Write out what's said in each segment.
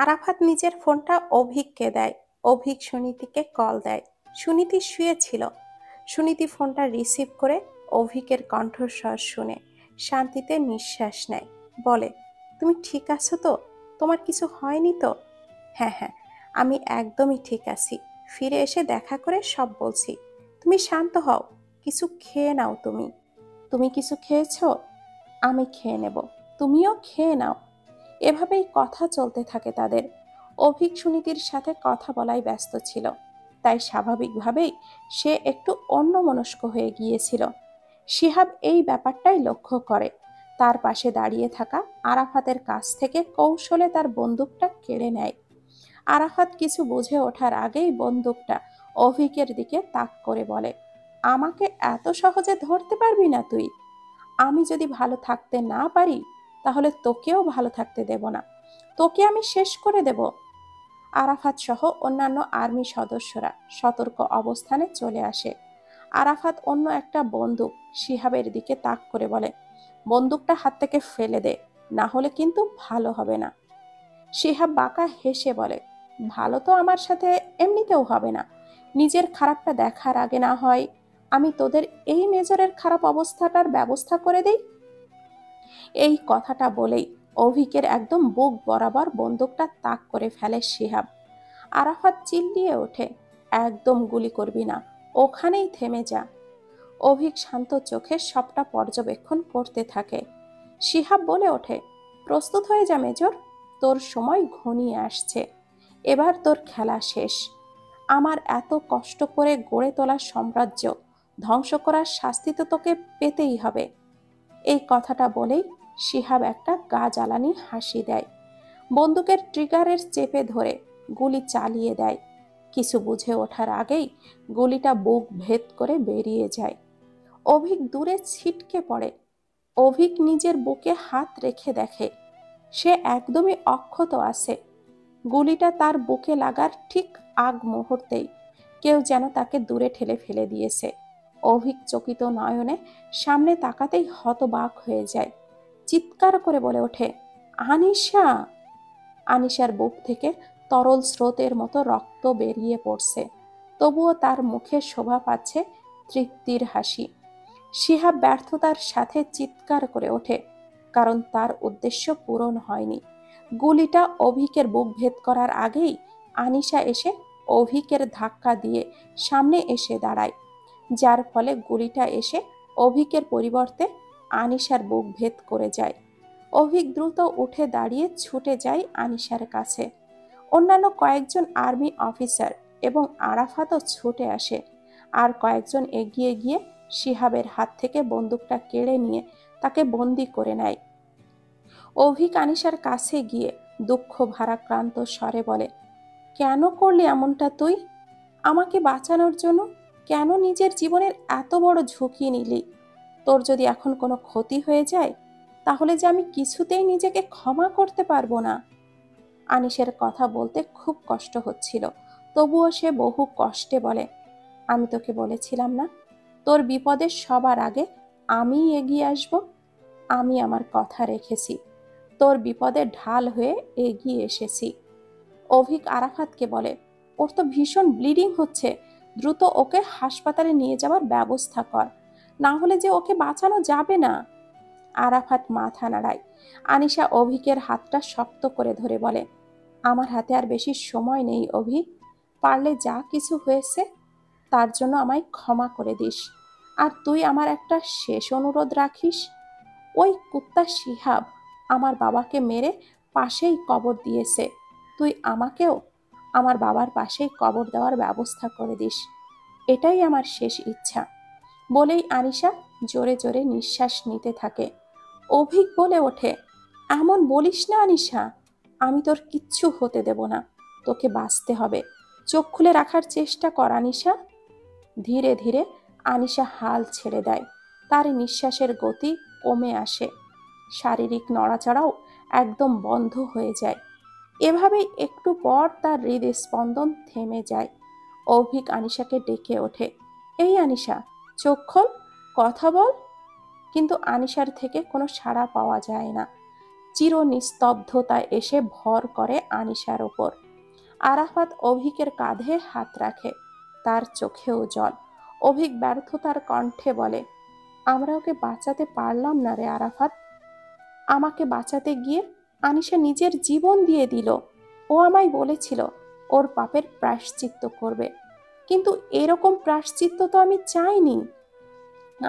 আরাফাত নিজের ফোনটা অভিককে দেয়। অভিক সুনীতিকে কল দেয়। সুনীতি শুয়েছিল। সুনীতি ফোনটা রিসিভ করে অভিকের কণ্ঠস্বর শুনে শান্তিতে নিঃশ্বাস নেয়। বলে, তুমি ঠিক আছো তো? তোমার কিছু হয়নি তো? হ্যাঁ হ্যাঁ, আমি একদমই ঠিক আছি। ফিরে এসে দেখা করে সব বলছি। তুমি শান্ত হও, কিছু খেয়ে নাও। তুমি তুমি কিছু খেয়েছো? আমি খেয়ে নেব, তুমিও খেয়ে নাও। এভাবেই কথা চলতে থাকে তাদের। অভিক সুনীতির সাথে কথা বলায় ব্যস্ত ছিল, তাই স্বাভাবিকভাবেই সে একটু অন্যমনস্ক হয়ে গিয়েছিল। শিহাব এই ব্যাপারটাই লক্ষ্য করে। তার পাশে দাঁড়িয়ে থাকা আরাফাতের কাছ থেকে কৌশলে তার বন্দুকটা কেড়ে নেয়। আরাফাত কিছু বুঝে ওঠার আগেই বন্দুকটা অভিকের দিকে তাক করে বলে, আমাকে এত সহজে ধরতে পারবি না তুই। আমি যদি ভালো থাকতে না পারি, তাহলে তোকেও ভালো থাকতে দেব না। তোকে আমি শেষ করে দেব। আরাফাত সহ অন্যান্য আর্মি সদস্যরা সতর্ক অবস্থানে চলে আসে। আরাফাত অন্য একটা বন্দুক শিহাবের দিকে তাক করে বলে, বন্দুকটা হাত থেকে ফেলে দে, না হলে কিন্তু ভালো হবে না। শিহাব বাঁকা হেসে বলে, ভালো তো আমার সাথে এমনিতেও হবে না। নিজের খারাপটা দেখার আগে না হয় আমি তোদের এই মেজরের খারাপ অবস্থাটার ব্যবস্থা করে দেই। এই কথাটা বলেই অভিকের একদম বুক বরাবর বন্দুকটা তাক করে ফেলে শিহাব। আরাফাত চিল্লিয়ে ওঠে, একদম গুলি করবি না, ওখানেই থেমে যা। অভিক শান্ত চোখে সবটা পর্যবেক্ষণ করতে থাকে। শিহাব বলে ওঠে, প্রস্তুত হয়ে যা মেজর, তোর সময় ঘনিয়ে আসছে। এবার তোর খেলা শেষ। আমার এত কষ্ট করে গড়ে তোলা সাম্রাজ্য ধ্বংস করার শাস্তি তো তোকে পেতেই হবে। এই কথাটা বলেই শিহাব একটা গা জ্বালানি হাসি দেয়। বন্দুকের ট্রিগারের চেপে ধরে গুলি চালিয়ে দেয়। কিছু বুঝে ওঠার আগেই গুলিটা বুক ভেদ করে বেরিয়ে যায়। অভিক দূরে ছিটকে পড়ে। অভিক নিজের বুকে হাত রেখে দেখে সে একদমই অক্ষত আছে। গুলিটা তার বুকে লাগার ঠিক আগ মুহূর্তেই কেউ যেন তাকে দূরে ঠেলে ফেলে দিয়েছে। অভিক চকিত নয়নে সামনে তাকাতেই হতবাক হয়ে যায়। চিৎকার করে বলে ওঠে, আনিশা! আনিশার বুক থেকে তরল স্রোতের মতো রক্ত বেরিয়ে পড়ছে, তবুও তার মুখে শোভা পাচ্ছে তৃপ্তির হাসি। শিহাব ব্যর্থতার সাথে চিৎকার করে ওঠে, কারণ তার উদ্দেশ্য পূরণ হয়নি। গুলিটা অভিকের বুক ভেদ করার আগেই আনিশা এসে অভিকের ধাক্কা দিয়ে সামনে এসে দাঁড়ায়, যার ফলে গুলিটা এসে অভিকের পরিবর্তে আনিশার বুক ভেদ করে যায়। অভিক দ্রুত উঠে দাঁড়িয়ে ছুটে যায় আনিশার কাছে। অন্যান্য কয়েকজন আর্মি অফিসার এবং আরাফাতও ছুটে আসে। আর কয়েকজন এগিয়ে গিয়ে শিহাবের হাত থেকে বন্দুকটা কেড়ে নিয়ে তাকে বন্দি করে নেয়। অভিক আনিশার কাছে গিয়ে দুঃখ ভারাক্রান্ত স্বরে বলে, কেন করলি এমনটা তুই? আমাকে বাঁচানোর জন্য কেন নিজের জীবনের এত বড় ঝুঁকি নিলি? তোর যদি এখন কোনো ক্ষতি হয়ে যায়, তাহলে যে আমি কিছুতেই নিজেকে ক্ষমা করতে পারবো না। আনিসের কথা বলতে খুব কষ্ট হচ্ছিল, তবুও সে বহু কষ্টে বলে, আমি তোকে বলেছিলাম না, তোর বিপদে সবার আগে আমিই এগিয়ে আসব। আমি আমার কথা রেখেছি, তোর বিপদে ঢাল হয়ে এগিয়ে এসেছি। অভিক আরাফাতকে বলে, ওর তো ভীষণ ব্লিডিং হচ্ছে, দ্রুত ওকে হাসপাতালে নিয়ে যাওয়ার ব্যবস্থা কর, না হলে যে ওকে বাঁচানো যাবে না। আরাফাত মাথা নাড়ায়। আনিশা অভিকের হাতটা শক্ত করে ধরে বলে, আমার হাতে আর বেশি সময় নেই অভি, পারলে যা কিছু হয়েছে তার জন্য আমায় ক্ষমা করে দিস। আর তুই আমার একটা শেষ অনুরোধ রাখিস, ওই কুত্তা শিহাব আমার বাবাকে মেরে পাশেই কবর দিয়েছে, তুই আমাকেও আমার বাবার পাশেই কবর দেওয়ার ব্যবস্থা করে দিস। এটাই আমার শেষ ইচ্ছা। বলেই আনিশা জোরে জোরে নিঃশ্বাস নিতে থাকে। অভিক বলে ওঠে, এমন বলিস না আনিশা, আমি তোর কিচ্ছু হতে দেব না, তোকে বাঁচতে হবে। চোখ খুলে রাখার চেষ্টা কর আনিশা। ধীরে ধীরে আনিশা হাল ছেড়ে দেয়। তার নিঃশ্বাসের গতি কমে আসে, শারীরিক নড়াচড়াও একদম বন্ধ হয়ে যায়। এভাবেই একটু পর তার হৃদস্পন্দন থেমে যায়। অভিক আনিশাকে ডেকে ওঠে, এই আনিশা, চোখ খোল, কথা বল। কিন্তু আনিশার থেকে কোনো সাড়া পাওয়া যায় না। চির নিস্তব্ধতায় এসে ভর করে আনিশার ওপর। আরাফাত অভিকের কাঁধে হাত রাখে, তার চোখেও জল। অভিক ব্যর্থতার কণ্ঠে বলে, আমরা ওকে বাঁচাতে পারলাম না রে আরাফাত। আমাকে বাঁচাতে গিয়ে আনিশা নিজের জীবন দিয়ে দিল। ও আমায় বলেছিল ওর পাপের প্রায়শ্চিত্ত করবে, কিন্তু এরকম প্রায়শ্চিত্ত তো আমি চাইনি।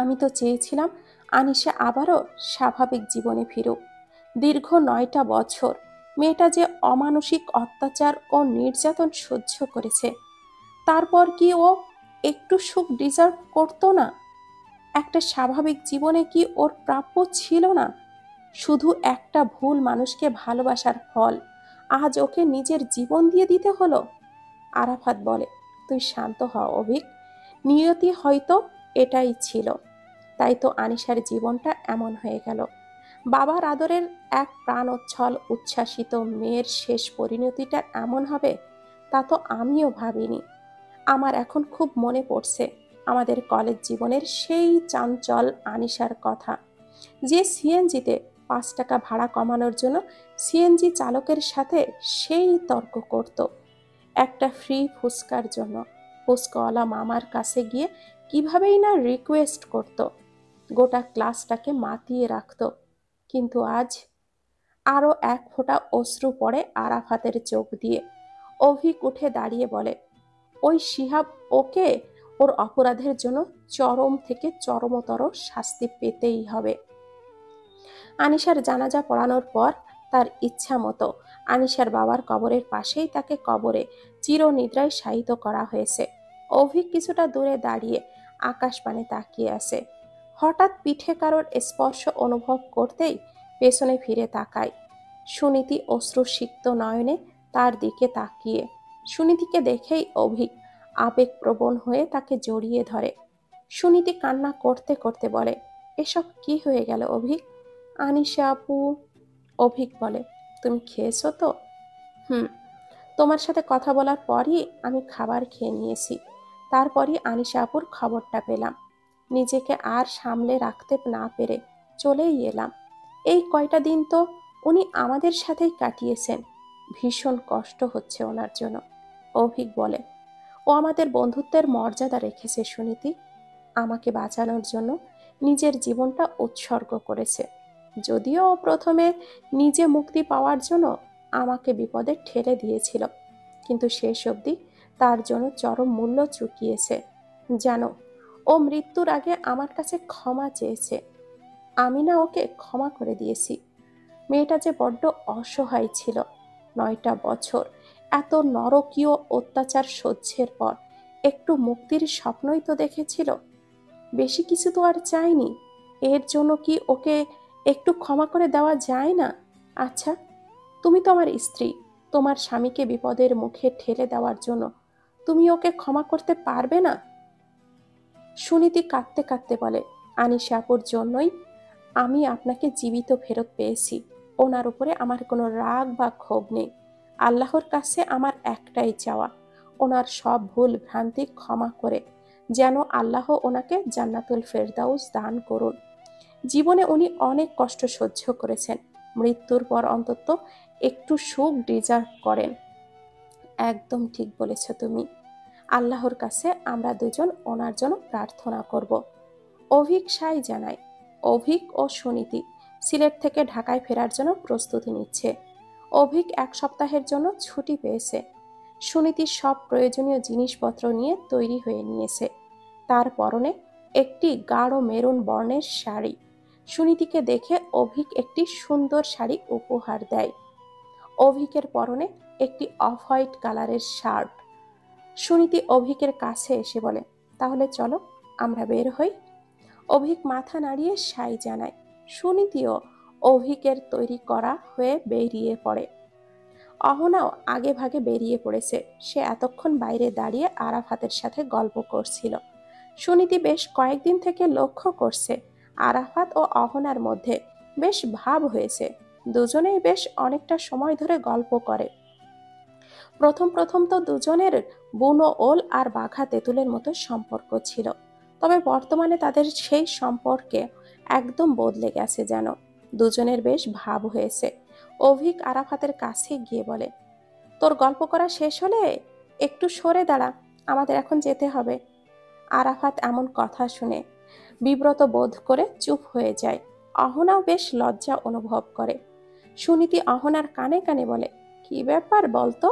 আমি তো চেয়েছিলাম আনিশা আবারও স্বাভাবিক জীবনে ফিরুক। দীর্ঘ 9টা বছর মেয়েটা যে অমানসিক অত্যাচার ও নির্যাতন সহ্য করেছে, তারপর কি ও একটু সুখ ডিজার্ভ করতো না? একটা স্বাভাবিক জীবনে কি ওর প্রাপ্য ছিল না? শুধু একটা ভুল মানুষকে ভালোবাসার ফল আজ ওকে নিজের জীবন দিয়ে দিতে হলো। আরাফাত বলে, তুই শান্ত হ অভিক, নিয়তি হয়তো এটাই ছিল, তাই তো আনিশার জীবনটা এমন হয়ে গেল। বাবার আদরের এক প্রাণোচ্ছল উচ্ছ্বাসিত মেয়ের শেষ পরিণতিটা এমন হবে তা তো আমিও ভাবিনি। আমার এখন খুব মনে পড়ছে আমাদের কলেজ জীবনের সেই চাঞ্চল আনিশার কথা, যে সিএনজিতে 5 টাকা ভাড়া কমানোর জন্য সিএনজি চালকের সাথে সেই তর্ক করত। একটা ফ্রি ফুচকার জন্য ফুচকাওয়ালা মামার কাছে গিয়ে কিভাবেই না রিকোয়েস্ট করত, গোটা ক্লাসটাকে মাতিয়ে রাখত। কিন্তু আজ আরো এক ফোঁটা অশ্রু পড়ে আরাফাতের চোখ দিয়ে। অভিক উঠে দাঁড়িয়ে বলে, ওই শিহাব ওকে ওর অপরাধের জন্য চরম থেকে চরমতর শাস্তি পেতেই হবে। আনিশার জানাজা পড়ানোর পর তার ইচ্ছা মতো আনিশার বাবার কবরের পাশেই তাকে কবরে চিরনিদ্রায় শায়িত করা হয়েছে। অভিক কিছুটা দূরে দাঁড়িয়ে আকাশপানে তাকিয়ে আছে। হঠাৎ পিঠে কারোর স্পর্শ অনুভব করতেই পেছনে ফিরে তাকায়। সুনীতি অশ্রুসিক্ত নয়নে তার দিকে তাকিয়ে। সুনীতিকে দেখেই অভিক আবেগপ্রবণ হয়ে তাকে জড়িয়ে ধরে। সুনীতি কান্না করতে করতে বলে, এসব কি হয়ে গেল অভিক? আনিশা আপু। অভিক বলে, তুমি খেয়েছো তো? হুম, তোমার সাথে কথা বলার পরই আমি খাবার খেয়ে নিয়েছি। তারপরই আনিশা আপুর খবরটা পেলাম। নিজেকে আর সামলে রাখতে না পেরে চলেই এলাম। এই কয়টা দিন তো উনি আমাদের সাথেই কাটিয়েছেন। ভীষণ কষ্ট হচ্ছে ওনার জন্য। অভিক বলে, ও আমাদের বন্ধুত্বের মর্যাদা রেখেছে সুনীতি। আমাকে বাঁচানোর জন্য নিজের জীবনটা উৎসর্গ করেছে। যদিও ও প্রথমে নিজে মুক্তি পাওয়ার জন্য আমাকে বিপদে ঠেলে দিয়েছিল, কিন্তু শেষ অবধি তার জন্য চরম মূল্য চুকিয়েছে। জানো, ও মৃত্যুর আগে আমার কাছে ক্ষমা চেয়েছে। আমি না ওকে ক্ষমা করে দিয়েছি। মেয়েটা যে বড্ড অসহায় ছিল। 9টা বছর এত নরকীয় অত্যাচার সহ্যের পর একটু মুক্তির স্বপ্নই তো দেখেছিল। বেশি কিছু তো আর চাইনি। এর জন্য কি ওকে একটু ক্ষমা করে দেওয়া যায় না? আচ্ছা, তুমি তো আমার স্ত্রী। তোমার স্বামীকে বিপদের মুখে ঠেলে দেওয়ার জন্য তুমি ওকে ক্ষমা করতে পারবে না? সুনীতি কাঁদতে কাঁদতে বলে, আনিশা আপুর জন্যই আমি আপনাকে জীবিত ফেরত পেয়েছি। ওনার উপরে আমার কোনো রাগ বা ক্ষোভ নেই। আল্লাহর কাছে আমার একটাই চাওয়া, ওনার সব ভুল ভ্রান্তি ক্ষমা করে যেন আল্লাহ ওনাকে জান্নাতুল ফেরদাউস দান করুন। জীবনে উনি অনেক কষ্ট সহ্য করেছেন, মৃত্যুর পর অন্তত একটু সুখ ডিজার্ভ করেন। একদম ঠিক বলেছ তুমি। আল্লাহর কাছে আমরা দুজন ওনার জন্য প্রার্থনা করব। অভিক সাই জানায়। অভিক ও সুনীতি সিলেট থেকে ঢাকায় ফেরার জন্য প্রস্তুতি নিচ্ছে। অভিক 1 সপ্তাহের জন্য ছুটি পেয়েছে। সুনীতি সব প্রয়োজনীয় জিনিসপত্র নিয়ে তৈরি হয়ে নিয়েছে। তার পরনে একটি গাঢ় মেরুন বর্ণের শাড়ি। সুনীতিকে দেখে অভিক একটি সুন্দর শাড়ি উপহার দেয়। অভিকের পরনে একটি অফ হোয়াইট কালারের শার্ট। সুনীতি অভিকের কাছে এসে বলে, তাহলে চলো আমরা বের হই। অভিক মাথা নাড়িয়ে সাই জানায়। সুনীতিও অভিকের তৈরি করা হয়ে বেরিয়ে পড়ে। অহনাও আগে ভাগে বেরিয়ে পড়েছে। সে এতক্ষণ বাইরে দাঁড়িয়ে আরাফাতের সাথে গল্প করছিল। সুনীতি বেশ কয়েকদিন থেকে লক্ষ্য করছে আরাফাত ও অহনার মধ্যে বেশ ভাব হয়েছে। দুজনেই বেশ অনেকটা সময় ধরে গল্প করে। প্রথম প্রথম তো দুজনের বুনো ওল আর বাঘা তেঁতুলের মতো সম্পর্ক ছিল, তবে বর্তমানে তাদের সেই সম্পর্কে একদম বদলে গেছে যেন। দুজনের বেশ ভাব হয়েছে। অভিক আরাফাতের কাছে গিয়ে বলে, তোর গল্প করা শেষ হলে একটু সরে দাঁড়া, আমাদের এখন যেতে হবে। আরাফাত এমন কথা শুনে বিব্রত বোধ করে চুপ হয়ে যায়। অহনাও বেশ লজ্জা অনুভব করে। সুনীতি অহনার কানে কানে বলে, কি ব্যাপার বলতো,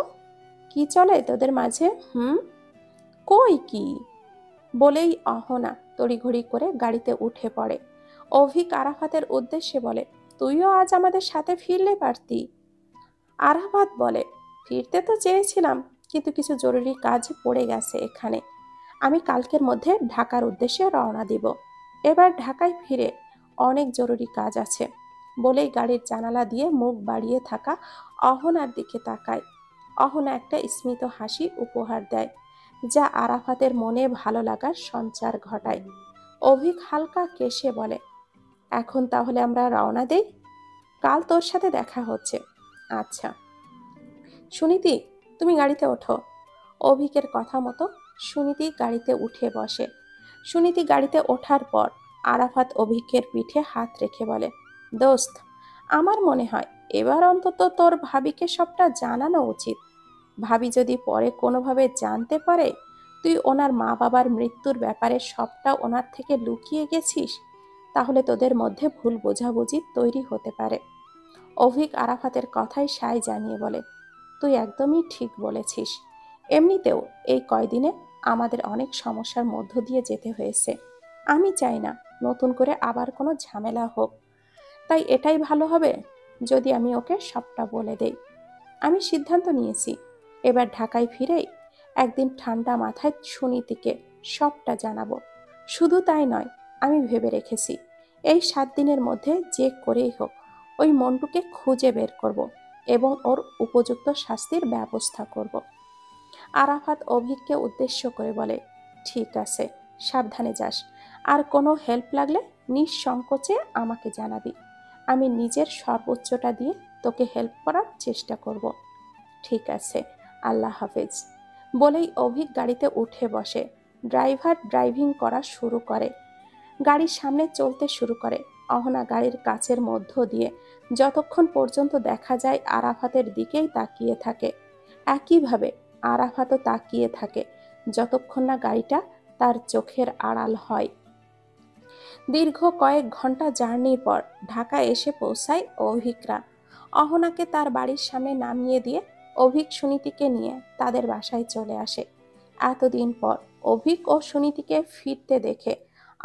কি চলে তোদের মাঝে? কই কি বলেই অহনা তড়িঘড়ি করে গাড়িতে উঠে পড়ে। অভিক আরাফাতের উদ্দেশ্যে বলে, তুইও আজ আমাদের সাথে ফিরলে পারতি। আরাফাত বলে, ফিরতে তো চেয়েছিলাম, কিন্তু কিছু জরুরি কাজ পড়ে গেছে এখানে। আমি কালকের মধ্যে ঢাকার উদ্দেশ্যে রওনা দিব। এবার ঢাকায় ফিরে অনেক জরুরি কাজ আছে বলেই গাড়ির জানালা দিয়ে মুখ বাড়িয়ে থাকা অহনার দিকে তাকায়। অহনা একটা স্মিত হাসি উপহার দেয়, যা আরাফাতের মনে ভালো লাগার সঞ্চার ঘটায়। অভিক হালকা কেশে বলে, এখন তাহলে আমরা রওনা দেই, কাল তোর সাথে দেখা হচ্ছে। আচ্ছা। সুনীতি, তুমি গাড়িতে ওঠো। অভিকের কথা মতো সুনীতি গাড়িতে উঠে বসে। সুনীতি গাড়িতে ওঠার পর আরাফাত অভিকের পিঠে হাত রেখে বলে, দোস্ত, আমার মনে হয় এবার অন্তত তোর ভাবিকে সবটা জানানো উচিত। ভাবি যদি পরে কোনোভাবে জানতে পারে তুই ওনার মা বাবার মৃত্যুর ব্যাপারে সবটা ওনার থেকে লুকিয়ে গেছিস, তাহলে তোদের মধ্যে ভুল বোঝাবুঝি তৈরি হতে পারে। অভিক আরাফাতের কথায় সায় জানিয়ে বলে, তুই একদমই ঠিক বলেছিস। এমনিতেও এই কয়দিনে আমাদের অনেক সমস্যার মধ্য দিয়ে যেতে হয়েছে। আমি চাই না নতুন করে আবার কোনো ঝামেলা হোক, তাই এটাই ভালো হবে যদি আমি ওকে সবটা বলে দেই। আমি সিদ্ধান্ত নিয়েছি, এবার ঢাকায় ফিরেই একদিন ঠান্ডা মাথায় সুনীতিকে সবটা জানাবো। শুধু তাই নয়, আমি ভেবে রেখেছি এই 7 দিনের মধ্যে যে করেই হোক ওই মন্টুকে খুঁজে বের করব এবং ওর উপযুক্ত শাস্তির ব্যবস্থা করব। আরাফাত অভিককে উদ্দেশ্য করে বলে, ঠিক আছে, সাবধানে যাস। আর কোনো হেল্প লাগলে নিঃসংকোচে আমাকে জানাবি। আমি নিজের সর্বোচ্চটা দিয়ে তোকে হেল্প করার চেষ্টা করব। ঠিক আছে, আল্লাহ হাফেজ বলেই অভিক গাড়িতে উঠে বসে। ড্রাইভার ড্রাইভিং করা শুরু করে। গাড়ির সামনে চলতে শুরু করে। অহনা গাড়ির কাচের মধ্য দিয়ে যতক্ষণ পর্যন্ত দেখা যায় আরাফাতের দিকেই তাকিয়ে থাকে। একইভাবে আরাফাতও তাকিয়ে থাকে যতক্ষণ না গাড়িটা তার চোখের আড়াল হয়। দীর্ঘ কয়েক ঘন্টা জার্নির পর ঢাকা এসে পৌঁছায় অভিকরা। অহনাকে তার বাড়ির সামনে নামিয়ে দিয়ে অভিক সুনীতিকে নিয়ে তাদের বাসায় চলে আসে। এতদিন পর অভিক ও সুনীতিকে ফিরতে দেখে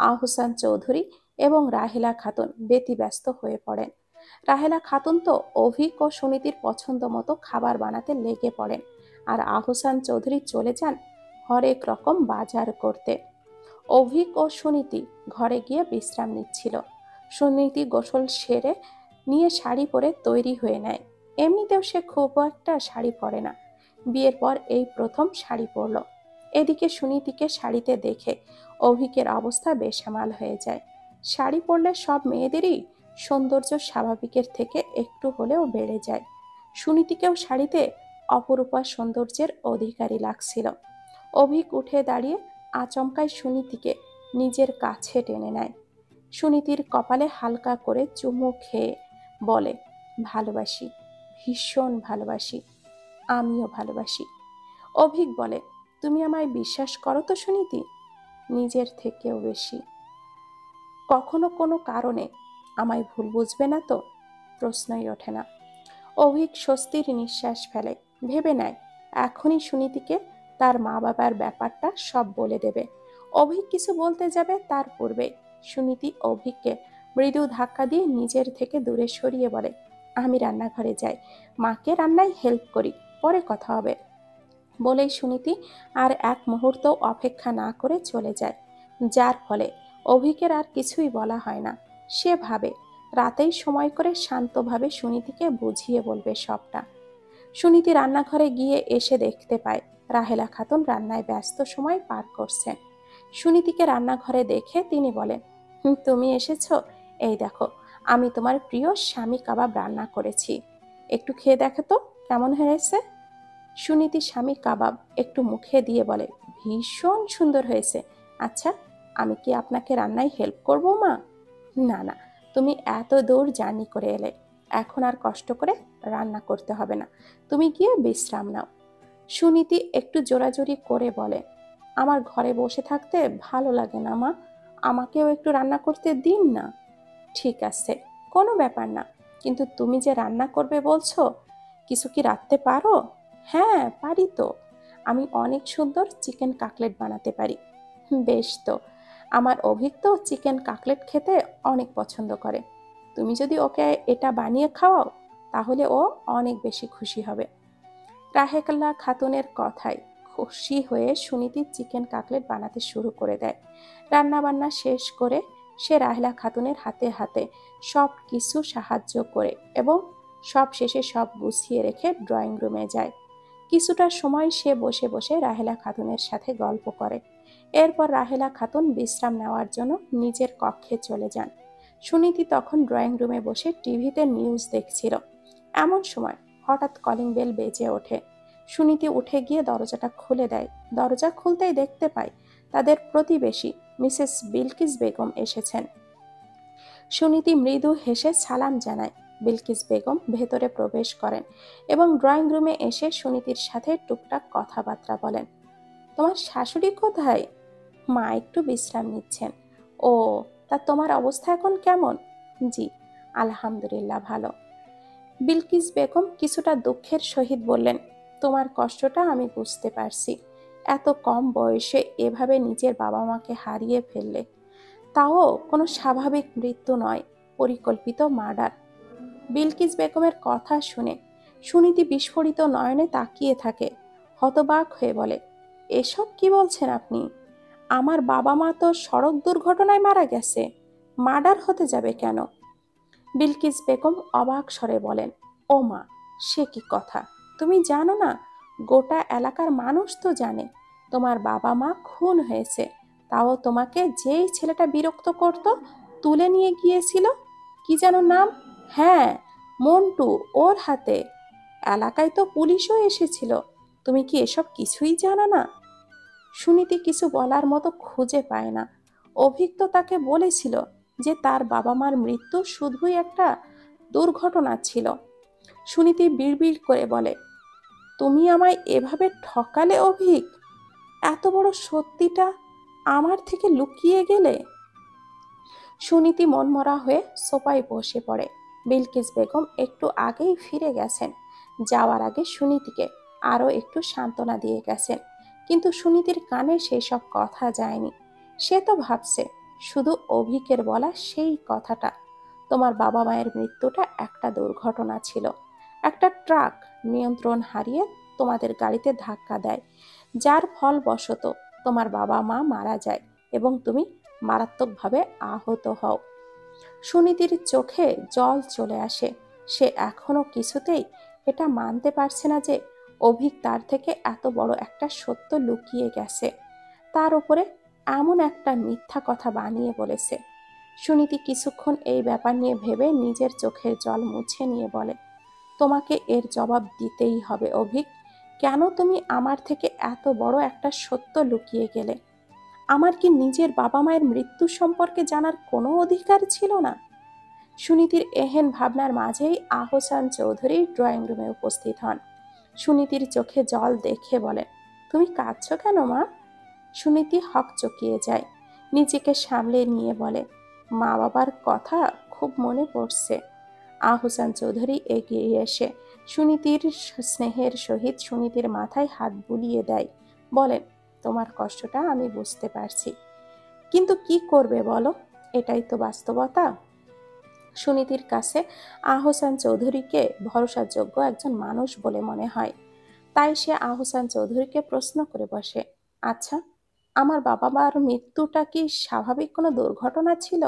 আহসান চৌধুরী এবং রাহেলা খাতুন ব্যতিব্যস্ত হয়ে পড়েন। রাহেলা খাতুন তো অভিক ও সুনীতির পছন্দ মতো খাবার বানাতে লেগে পড়েন, আর আহসান চৌধুরী চলে যান হরেক রকম বাজার করতে। অভিক ও সুনীতি ঘরে গিয়ে বিশ্রাম নিচ্ছিল। সুনীতি গোসল সেরে নিয়ে শাড়ি পরে তৈরি হয়ে নেয়। এমনিতেও সে খুব একটা শাড়ি পরে না, বিয়ের পর এই প্রথম শাড়ি পরল। এদিকে সুনীতিকে শাড়িতে দেখে অভিকের অবস্থা বেসামাল হয়ে যায়। শাড়ি পরলে সব মেয়েদেরই সৌন্দর্য স্বাভাবিকের থেকে একটু হলেও বেড়ে যায়। সুনীতিকেও শাড়িতে অপরূপা সৌন্দর্যের অধিকারী লাগছিল। অভিক উঠে দাঁড়িয়ে আচমকায় সুনীতিকে নিজের কাছে টেনে নেয়। সুনীতির কপালে হালকা করে চুমু খেয়ে বলে, ভালোবাসি, ভীষণ ভালোবাসি, আমিও ভালোবাসি। অভিক বলে, তুমি আমায় বিশ্বাস করো তো সুনীতি? নিজের থেকেও বেশি। কখনো কোনো কারণে আমায় ভুল বুঝবে না তো? প্রশ্নই ওঠে না। অভিক স্বস্তির নিঃশ্বাস ফেলে, ভেবে নেয় এখনই সুনীতিকে তার মা বাবার ব্যাপারটা সব বলে দেবে। অভিক কিছু বলতে যাবে তার পূর্বে সুনীতি অভিককে মৃদু ধাক্কা দিয়ে নিজের থেকে দূরে সরিয়ে বলে, আমি রান্নাঘরে যাই, মাকে রান্নায় হেল্প করি, পরে কথা হবে। বলেই সুনীতি আর এক মুহূর্ত অপেক্ষা না করে চলে যায়, যার ফলে অভিকের আর কিছুই বলা হয় না। সে ভাবে রাতেই সময় করে শান্তভাবে সুনীতিকে বুঝিয়ে বলবে সবটা। সুনীতি রান্নাঘরে গিয়ে এসে দেখতে পায় রাহেলা খাতুন রান্নায় ব্যস্ত সময় পার করছেন। সুনীতিকে রান্নাঘরে দেখে তিনি বলেন, তুমি এসেছো, এই দেখো আমি তোমার প্রিয় স্বামী কাবাব রান্না করেছি, একটু খেয়ে দেখো তো কেমন হয়েছে। সুনীতি স্বামী কাবাব একটু মুখে দিয়ে বলে, ভীষণ সুন্দর হয়েছে। আচ্ছা, আমি কি আপনাকে রান্নায় হেল্প করব মা? না না, তুমি এত দূর জার্নি করে এলে, এখন আর কষ্ট করে রান্না করতে হবে না, তুমি গিয়ে বিশ্রাম নাও। সুনীতি একটু জোরাজুরি করে বলে, আমার ঘরে বসে থাকতে ভালো লাগে না মা, আমাকেও একটু রান্না করতে দিন না। ঠিক আছে, কোনো ব্যাপার না, কিন্তু তুমি যে রান্না করবে বলছো, কিছু কি রাঁধতে পারো? হ্যাঁ পারি তো, আমি অনেক সুন্দর চিকেন কাকলেট বানাতে পারি। বেশ তো, আমার অভিক তো চিকেন কাকলেট খেতে অনেক পছন্দ করে, তুমি যদি ওকে এটা বানিয়ে খাওয়াও তাহলে ও অনেক বেশি খুশি হবে। রাহেকাল্লা খাতুনের কথায় খুশি হয়ে সুনীতি চিকেন কাকলেট বানাতে শুরু করে দেয়। রান্না বান্না শেষ করে সে রাহেলা খাতুনের হাতে হাতে সব কিছু সাহায্য করে এবং সব শেষে সব গুছিয়ে রেখে ড্রয়িং রুমে যায়। কিছুটা সময় সে বসে বসে রাহেলা খাতুনের সাথে গল্প করে। এরপর রাহেলা খাতুন বিশ্রাম নেওয়ার জন্য নিজের কক্ষে চলে যান। সুনীতি তখন ড্রয়িং রুমে বসে টিভিতে নিউজ দেখছিল। এমন সময় হঠাৎ কলিং বেল বেজে ওঠে। সুনীতি উঠে গিয়ে দরজাটা খুলে দেয়। দরজা খুলতেই দেখতে পায় তাদের প্রতিবেশী মিসেস বিলকিস বেগম এসেছেন। সুনীতি মৃদু হেসে সালাম জানায়। বিলকিস বেগম ভেতরে প্রবেশ করেন এবং ড্রয়িং রুমে এসে সুনীতির সাথে টুকটাক কথাবার্তা বলেন। তোমার শাশুড়ি কোথায়? মা একটু বিশ্রাম নিচ্ছেন। ও, তা তোমার অবস্থা এখন কেমন? জি, আলহামদুলিল্লাহ ভালো। বিলকিস বেগম কিছুটা দুঃখের সহিত বললেন, তোমার কষ্টটা আমি বুঝতে পারছি। এত কম বয়সে এভাবে নিজের বাবা মাকে হারিয়ে ফেললে, তাও কোনো স্বাভাবিক মৃত্যু নয়, পরিকল্পিত মার্ডার। বিলকিস বেগমের কথা শুনে সুনীতি বিস্ফোরিত নয়নে তাকিয়ে থাকে। হতবাক হয়ে বলে, এসব কি বলছেন আপনি? আমার বাবা মা তো সড়ক দুর্ঘটনায় মারা গেছে, মার্ডার হতে যাবে কেন? বিলকিস বেগম অবাক স্বরে বলেন, ও মা, সে কি কথা, তুমি জানো না? গোটা এলাকার মানুষ তো জানে তোমার বাবা মা খুন হয়েছে, তাও তোমাকে যেই ছেলেটা বিরক্ত করত তুলে নিয়ে গিয়েছিল, কি যেন নাম? হ্যাঁ, মন্টু, ওর হাতে। এলাকায় তো পুলিশও এসেছিল, তুমি কি এসব কিছুই জানো না? সুনীতি কিছু বলার মতো খুঁজে পায় না। অভিক তাকে বলেছিল যে তার বাবা মার মৃত্যু শুধুই একটা দুর্ঘটনা ছিল। সুনীতি বিড়বিড় করে বলে, তুমি আমায় এভাবে ঠকালে অভিক, এত বড় সত্যিটা আমার থেকে লুকিয়ে গেলে। সুনীতি মনমরা হয়ে সোফায় বসে পড়ে। বিলকিস বেগম একটু আগেই ফিরে গেছেন। যাওয়ার আগে সুনীতিকে আরো একটু সান্ত্বনা দিয়ে গেছেন, কিন্তু সুনীতির কানে সেই সব কথা যায়নি। সে তো ভাবছে শুধু অভিকের বলা সেই কথাটা, তোমার বাবা মায়ের মৃত্যুটা একটা দুর্ঘটনা ছিল। একটা ট্রাক নিয়ন্ত্রণ হারিয়ে তোমাদের গাড়িতে ধাক্কা দেয়, যার ফলবশত তোমার বাবা মা মারা যায় এবং তুমি মারাত্মকভাবে আহত হও। সুনীতির চোখে জল চলে আসে। সে এখনো কিছুতেই এটা মানতে পারছে না যে অভিক তার থেকে এত বড় একটা সত্য লুকিয়ে গেছে, তার উপরে এমন একটা মিথ্যা কথা বানিয়ে বলেছে। সুনীতি কিছুক্ষণ এই ব্যাপার নিয়ে ভেবে নিজের চোখের জল মুছে নিয়ে বলে, তোমাকে এর জবাব দিতেই হবে অভিক। কেন তুমি আমার থেকে এত বড় একটা সত্য লুকিয়ে গেলে? আমার কি নিজের বাবা মায়ের মৃত্যু সম্পর্কে জানার কোনো অধিকার ছিল না? সুনীতির এহেন ভাবনার মাঝেই আহসান চৌধুরী ড্রয়িং রুমে উপস্থিত হন। সুনীতির চোখে জল দেখে বলেন, তুমি কাঁদছো কেন মা? সুনীতি হকচকিয়ে যায়। নিজেকে সামলে নিয়ে বলে, মা বাবার কথা খুব মনে পড়ছে। আহসান চৌধুরী এগিয়ে এসে সুনীতির স্নেহের সহিত সুনীতির মাথায় হাত বুলিয়ে দেয়। বলেন, তোমার কষ্টটা আমি বুঝতে পারছি, কিন্তু কি করবে বলো, এটাই তো বাস্তবতা। সুনীতির কাছে আহসান চৌধুরীকে ভরসাযোগ্য একজন মানুষ বলে মনে হয়, তাই সে আহসান চৌধুরীকে প্রশ্ন করে বসে, আচ্ছা, আমার বাবা মার মৃত্যুটা কি স্বাভাবিক কোনো দুর্ঘটনা ছিল?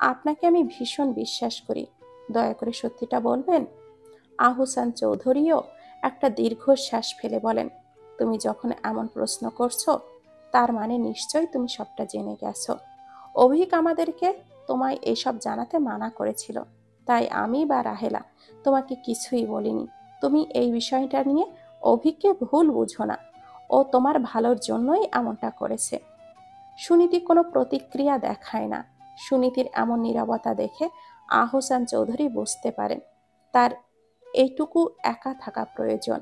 আপনাকে আমি ভীষণ বিশ্বাস করি, দয়া করে সত্যিটা বলবেন। আহসান চৌধুরীও একটা দীর্ঘশ্বাস ফেলে বলেন, তুমি যখন এমন প্রশ্ন করছো, তার মানে নিশ্চয়ই তুমি সবটা জেনে গেছো। অভিক আমাদেরকে তোমায় এসব জানাতে মানা করেছিল, তাই আমি বা রাহেলা তোমাকে কিছুই বলিনি। তুমি এই বিষয়টা নিয়ে অভিককে ভুল বুঝো না, ও তোমার ভালোর জন্যই এমনটা করেছে। সুনীতি কোনো প্রতিক্রিয়া দেখায় না। সুনীতির এমন নীরবতা দেখে আহসান চৌধুরী বুঝতে পারেন তার এইটুকু একা থাকা প্রয়োজন।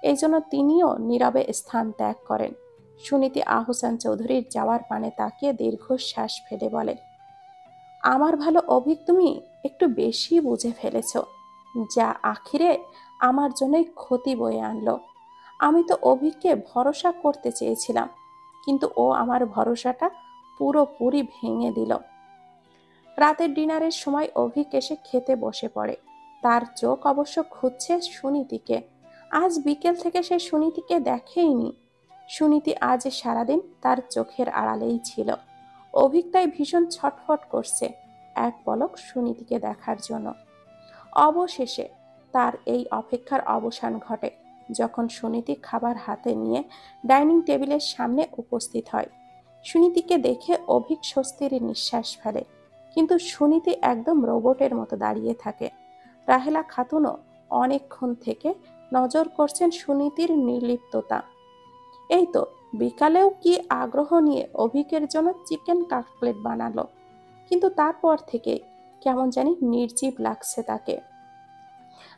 এই জন্য তিনিও নীরবে স্থান ত্যাগ করেন। সুনীতি আহসান চৌধুরীর যাওয়ার পানে তাকিয়ে দীর্ঘশ্বাস ফেলে বলে, আমার ভালো অভিক তুমি একটু বেশি বুঝে ফেলেছ, যা আখিরে আমার জন্যই ক্ষতি বয়ে আনলো। আমি তো অভিককে ভরসা করতে চেয়েছিলাম, কিন্তু ও আমার ভরসাটা পুরোপুরি ভেঙে দিল। রাতের ডিনারের সময় অভিক এসে খেতে বসে পড়ে। তার চোখ অবশ্য খুঁজছে সুনীতিকে। আজ বিকেল থেকে সে সুনীতিকে দেখেইনি। সুনীতি আজ সারাদিন তার চোখের আড়ালেই ছিল। অভিক তাই ভীষণ ছটফট করছে এক পলক সুনীতিকে দেখার জন্য। অবশেষে তার এই অপেক্ষার অবসান ঘটে যখন সুনীতি খাবার হাতে নিয়ে ডাইনিং টেবিলের সামনে উপস্থিত হয়। সুনীতিকে দেখে অভিক স্বস্তির নিঃশ্বাস ফেলে, কিন্তু সুনীতি একদম রোবটের মতো দাঁড়িয়ে থাকে। রাহেলা খাতুনও অনেকক্ষণ থেকে নজর করছেন সুনীতির নির্লিপ্ততা। এই তো বিকালেও কি আগ্রহ নিয়ে অভিকের জন্য চিকেন কাটলেট বানালো, কিন্তু তারপর থেকে কেমন জানি নির্জীব লাগছে তাকে।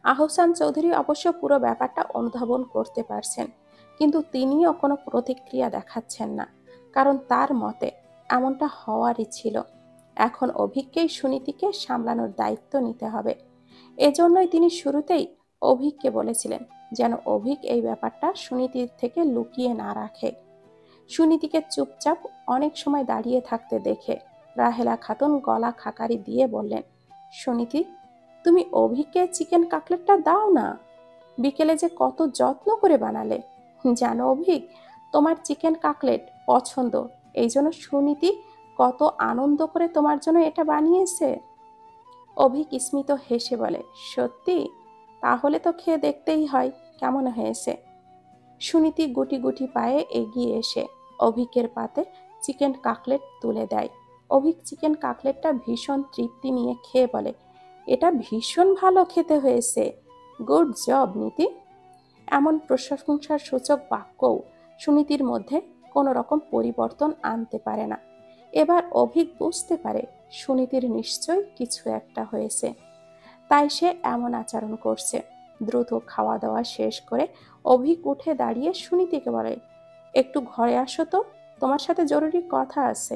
আহসান চৌধুরী অবশ্য পুরো ব্যাপারটা অনুধাবন করতে পারছেন, কিন্তু তিনিও কোনো প্রতিক্রিয়া দেখাচ্ছেন না, কারণ তার মতে এমনটা হওয়ারই ছিল। এখন অভিককেই সুনীতিকে সামলানোর দায়িত্ব নিতে হবে। এজন্যই তিনি শুরুতেই অভিককে বলেছিলেন যেন অভিক এই ব্যাপারটা সুনীতির থেকে লুকিয়ে না রাখে। সুনীতিকে চুপচাপ অনেক সময় দাঁড়িয়ে থাকতে দেখে রাহেলা খাতুন গলা খাকারি দিয়ে বললেন, সুনীতি, তুমি অভিককে চিকেন কাটলেটটা দাও না। বিকেলে যে কত যত্ন করে বানালে। জানো অভিক, তোমার চিকেন কাটলেট পছন্দ, এই জন্য সুনীতি কত আনন্দ করে তোমার জন্য এটা বানিয়েছে। অভিক স্মিত হেসে বলে, সত্যি? তাহলে তো খেয়ে দেখতেই হয় কেমন হয়েছে। সুনীতি গুটি গুটি পায়ে এগিয়ে এসে অভিকের পাতে চিকেন কাটলেট তুলে দেয়। অভিক চিকেন কাটলেটটা ভীষণ তৃপ্তি নিয়ে খেয়ে বলে, এটা ভীষণ ভালো খেতে হয়েছে, গুড জব নীতি। এমন প্রশংসার সূচক বাক্যও সুনীতির মধ্যে কোনো রকম পরিবর্তন আনতে পারে না। এবার অভিক বুঝতে পারে সুনীতির নিশ্চয় কিছু একটা হয়েছে, তাই সে এমন আচরণ করছে। দ্রুত খাওয়া দাওয়া শেষ করে অভিক উঠে দাঁড়িয়ে সুনীতিকে বলে, একটু ঘরে আসো তো, তোমার সাথে জরুরি কথা আছে।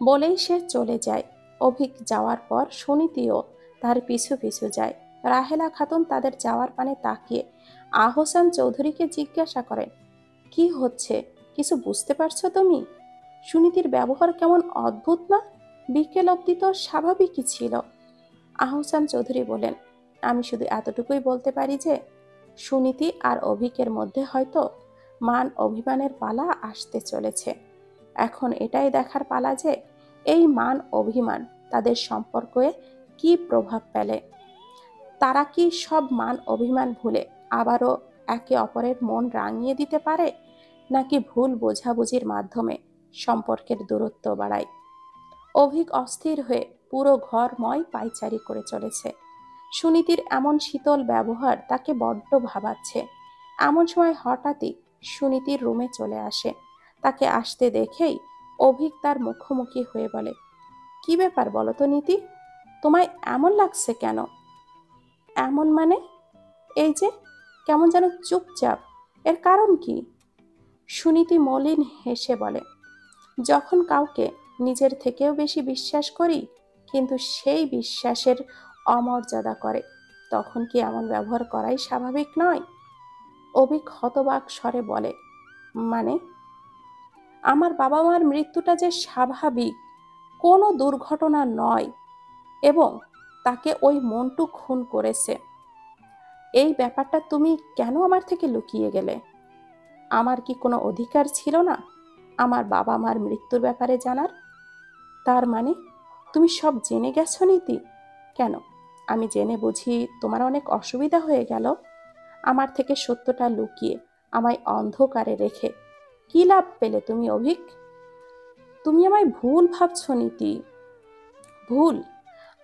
বলেই সে চলে যায়। অভিক যাওয়ার পর সুনীতিও তার পিছু পিছু যায়। রাহেলা খাতুন তাদের যাওয়ার পানে তাকিয়ে আহসান চৌধুরীকে জিজ্ঞাসা করেন, কি হচ্ছে, কিছু বুঝতে পারছো তুমি? সুনীতির ব্যবহার কেমন অদ্ভুত না? বিকেল অবধি তো স্বাভাবিকই ছিল। আহসান চৌধুরী বলেন, আমি শুধু এতটুকুই বলতে পারি যে সুনীতি আর অভিকের মধ্যে হয়তো মান অভিমানের পালা আসতে চলেছে। এখন এটাই দেখার পালা যে এই মান অভিমান তাদের সম্পর্কে কি প্রভাব ফেলে। তারা কি সব মান অভিমান ভুলে আবারও একে অপরের মন রাঙিয়ে দিতে পারে, নাকি ভুল বোঝাবুঝির মাধ্যমে সম্পর্কের দূরত্ব বাড়ায়। অভিক অস্থির হয়ে পুরো ঘরময় পায়চারি করে চলেছে। সুনীতির এমন শীতল ব্যবহার তাকে বড্ড ভাবাচ্ছে। এমন সময় হঠাৎই সুনীতির রুমে চলে আসে। তাকে আসতে দেখেই অভিক তার মুখোমুখি হয়ে বলে, কি ব্যাপার বলো তো নীতি, তোমায় এমন লাগছে কেন? এমন মানে? এই যে কেমন যেন চুপচাপ, এর কারণ কি? সুনীতি মলিন হেসে বলে, যখন কাউকে নিজের থেকেও বেশি বিশ্বাস করি কিন্তু সেই বিশ্বাসের অমর্যাদা করে, তখন কি এমন ব্যবহার করাই স্বাভাবিক নয়? অভিক হতবাক স্বরে বলে, মানে? আমার বাবা মার মৃত্যুটা যে স্বাভাবিক, কোনো দুর্ঘটনা নয়, এবং তাকে ওই মন্টু খুন করেছে, এই ব্যাপারটা তুমি কেন আমার থেকে লুকিয়ে গেলে? আমার কি কোনো অধিকার ছিল না আমার বাবা মার মৃত্যুর ব্যাপারে জানার? তার মানে তুমি সব জেনে গেছো নীতি? কেন, আমি জেনে বুঝি তোমার অনেক অসুবিধা হয়ে গেল? আমার থেকে সত্যটা লুকিয়ে আমায় অন্ধকারে রেখে কি লাভ পেলে তুমি অভিক? তুমি আমায় ভুল ভাবছো নীতি। ভুল?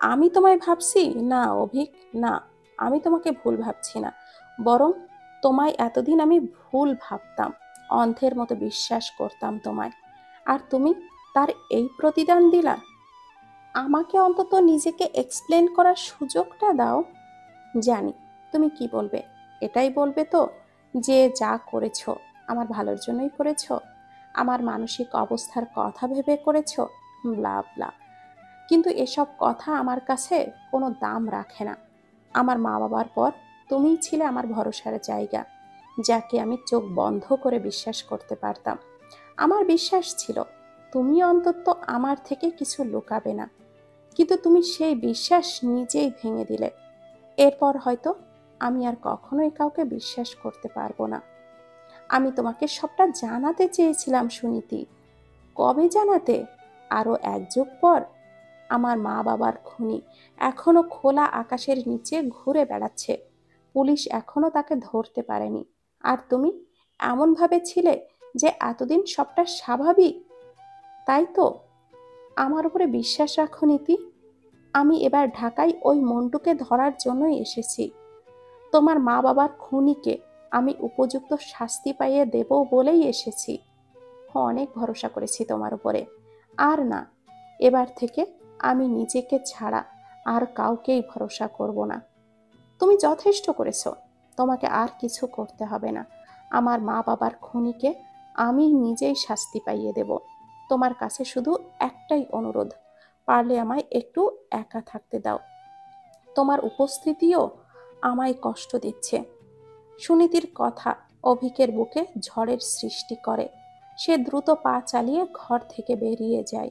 আমি তোমায় ভাবছি না অভিক, না, আমি তোমাকে ভুল ভাবছি না, বরং তোমায় এতদিন আমি ভুল ভাবতাম, অন্ধের মতো বিশ্বাস করতাম তোমায়, আর তুমি তার এই প্রতিদান দিলা। আমাকে অন্তত নিজেকে এক্সপ্লেন করার সুযোগটা দাও। জানি তুমি কি বলবে, এটাই বলবে তো যে যা করেছো আমার ভালোর জন্যই করেছো, আমার মানসিক অবস্থার কথা ভেবে করেছো, ব্লা ব্লা। কিন্তু এসব কথা আমার কাছে কোনো দাম রাখে না। আমার মা বাবার পর তুমিই ছিলে আমার ভরসার জায়গা, যাকে আমি চোখ বন্ধ করে বিশ্বাস করতে পারতাম। আমার বিশ্বাস ছিল তুমি অন্তত আমার থেকে কিছু লুকাবে না, কিন্তু তুমি সেই বিশ্বাস নিজেই ভেঙে দিলে। এরপর হয়তো আমি আর কখনোই কাউকে বিশ্বাস করতে পারবো না। আমি তোমাকে সবটা জানাতে চেয়েছিলাম সুনীতি। কবে জানাতে? আরো এক যুগ পর। আমার মা বাবার খুনি এখনো খোলা আকাশের নিচে ঘুরে বেড়াচ্ছে, পুলিশ এখনো তাকে ধরতে পারেনি। আর তুমি এমন ভাবে ছিলে যে এতদিন সবটা স্বাভাবিক, তাই তো? আমার উপরে বিশ্বাস রাখো নীতি। আমি এবার ঢাকায় ওই মন্টুকে ধরার জন্যই এসেছি। তোমার মা বাবার খুনিকে আমি উপযুক্ত শাস্তি পাইয়ে দেব বলেই এসেছি। অনেক ভরসা করেছি তোমার উপরে। আর না, এবার থেকে আমি নিজেকে ছাড়া আর কাউকেই ভরসা করব না। তুমি যথেষ্ট করেছো, তোমাকে আর কিছু করতে হবে না। আমার মা বাবার খুনিকে আমি নিজেই শাস্তি পাইয়ে দেব। তোমার কাছে শুধু একটাই অনুরোধ, পারলে আমায় একটু একা থাকতে দাও। তোমার উপস্থিতিও আমায় কষ্ট দিচ্ছে। সুনীতির কথা অভিকের বুকে ঝড়ের সৃষ্টি করে। সে দ্রুত পা চালিয়ে ঘর থেকে বেরিয়ে যায়।